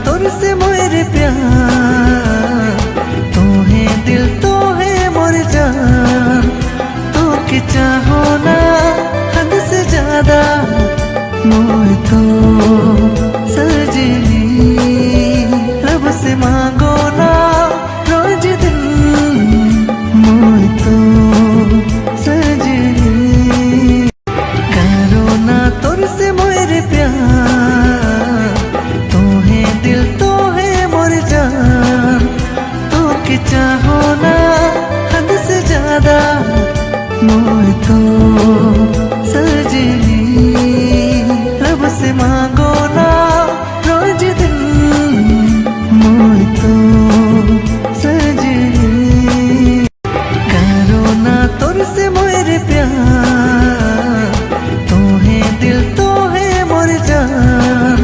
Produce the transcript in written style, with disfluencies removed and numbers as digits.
तोर से मेरे प्यार, तू है दिल तू है मोर जान, तू के चाहो ना हद से ज्यादा मोर तो